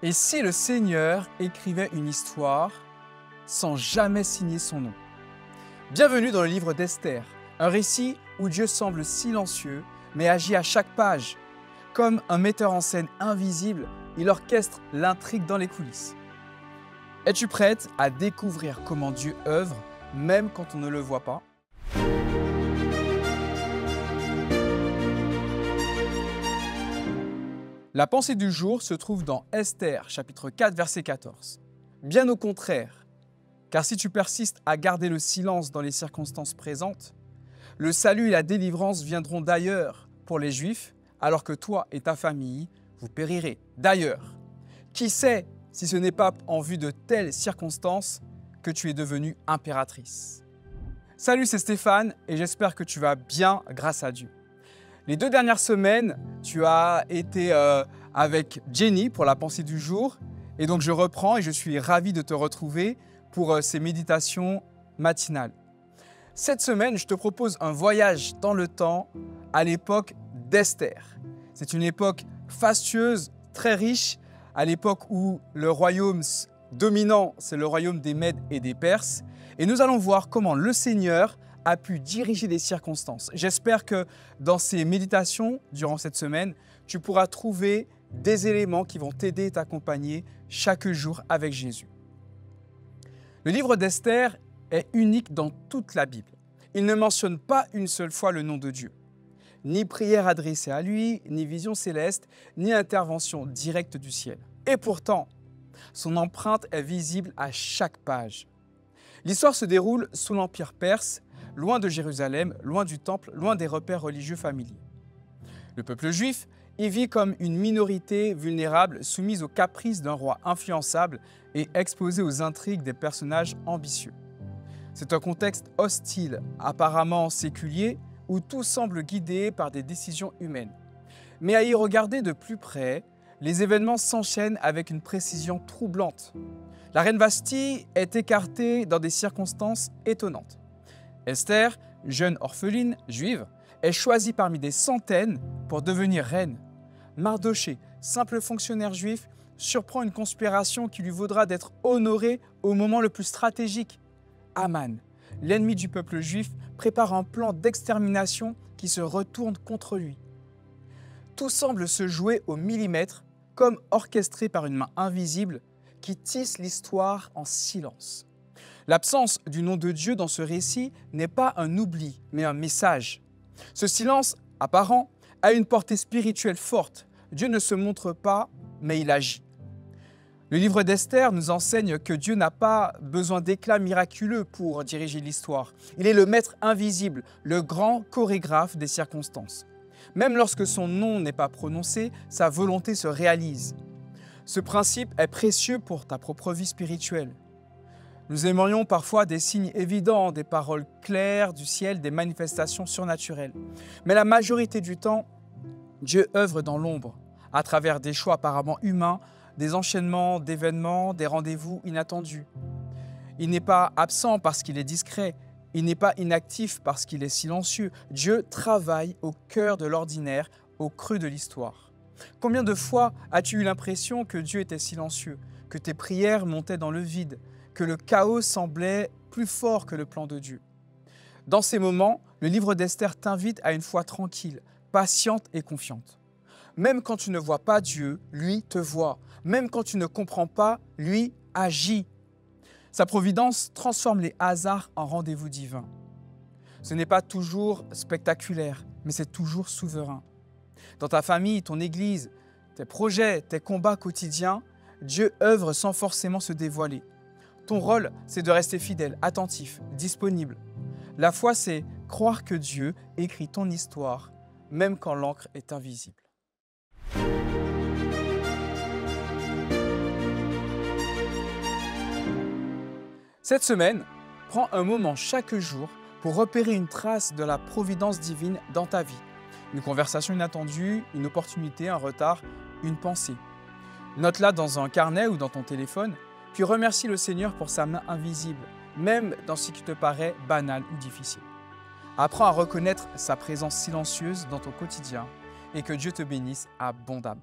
Et si le Seigneur écrivait une histoire sans jamais signer son nom? Bienvenue dans le livre d'Esther, un récit où Dieu semble silencieux, mais agit à chaque page. Comme un metteur en scène invisible, il orchestre l'intrigue dans les coulisses. Es-tu prête à découvrir comment Dieu œuvre, même quand on ne le voit pas? La pensée du jour se trouve dans Esther, chapitre 4, verset 14. Bien au contraire, car si tu persistes à garder le silence dans les circonstances présentes, le salut et la délivrance viendront d'ailleurs pour les Juifs, alors que toi et ta famille, vous périrez. D'ailleurs, qui sait si ce n'est pas en vue de telles circonstances que tu es devenue impératrice? Salut, c'est Stéphane et j'espère que tu vas bien grâce à Dieu. Les 2 dernières semaines, tu as été avec Jenny pour la pensée du jour. Et donc je reprends et je suis ravi de te retrouver pour ces méditations matinales. Cette semaine, je te propose un voyage dans le temps à l'époque d'Esther. C'est une époque fastueuse, très riche, à l'époque où le royaume dominant, c'est le royaume des Mèdes et des Perses. Et nous allons voir comment le Seigneur a pu diriger les circonstances. J'espère que dans ces méditations, durant cette semaine, tu pourras trouver des éléments qui vont t'aider et t'accompagner chaque jour avec Jésus. Le livre d'Esther est unique dans toute la Bible. Il ne mentionne pas une seule fois le nom de Dieu. Ni prière adressée à lui, ni vision céleste, ni intervention directe du ciel. Et pourtant, son empreinte est visible à chaque page. L'histoire se déroule sous l'Empire perse, loin de Jérusalem, loin du temple, loin des repères religieux familiers. Le peuple juif y vit comme une minorité vulnérable, soumise aux caprices d'un roi influençable et exposée aux intrigues des personnages ambitieux. C'est un contexte hostile, apparemment séculier, où tout semble guidé par des décisions humaines. Mais à y regarder de plus près, les événements s'enchaînent avec une précision troublante. La reine Vashti est écartée dans des circonstances étonnantes. Esther, jeune orpheline juive, est choisie parmi des centaines pour devenir reine. Mardoché, simple fonctionnaire juif, surprend une conspiration qui lui vaudra d'être honoré au moment le plus stratégique. Aman, l'ennemi du peuple juif, prépare un plan d'extermination qui se retourne contre lui. Tout semble se jouer au millimètre, comme orchestré par une main invisible qui tisse l'histoire en silence. L'absence du nom de Dieu dans ce récit n'est pas un oubli, mais un message. Ce silence apparent a une portée spirituelle forte. Dieu ne se montre pas, mais il agit. Le livre d'Esther nous enseigne que Dieu n'a pas besoin d'éclats miraculeux pour diriger l'histoire. Il est le maître invisible, le grand chorégraphe des circonstances. Même lorsque son nom n'est pas prononcé, sa volonté se réalise. Ce principe est précieux pour ta propre vie spirituelle. Nous aimerions parfois des signes évidents, des paroles claires du ciel, des manifestations surnaturelles. Mais la majorité du temps, Dieu œuvre dans l'ombre, à travers des choix apparemment humains, des enchaînements d'événements, des rendez-vous inattendus. Il n'est pas absent parce qu'il est discret, il n'est pas inactif parce qu'il est silencieux. Dieu travaille au cœur de l'ordinaire, au creux de l'histoire. Combien de fois as-tu eu l'impression que Dieu était silencieux, que tes prières montaient dans le vide, que le chaos semblait plus fort que le plan de Dieu? Dans ces moments, le livre d'Esther t'invite à une foi tranquille, patiente et confiante. Même quand tu ne vois pas Dieu, lui te voit. Même quand tu ne comprends pas, lui agit. Sa providence transforme les hasards en rendez-vous divins. Ce n'est pas toujours spectaculaire, mais c'est toujours souverain. Dans ta famille, ton église, tes projets, tes combats quotidiens, Dieu œuvre sans forcément se dévoiler. Ton rôle, c'est de rester fidèle, attentif, disponible. La foi, c'est croire que Dieu écrit ton histoire, même quand l'encre est invisible. Cette semaine, prends un moment chaque jour pour repérer une trace de la providence divine dans ta vie. Une conversation inattendue, une opportunité, un retard, une pensée. Note-la dans un carnet ou dans ton téléphone, puis remercie le Seigneur pour sa main invisible, même dans ce qui te paraît banal ou difficile. Apprends à reconnaître sa présence silencieuse dans ton quotidien et que Dieu te bénisse abondamment.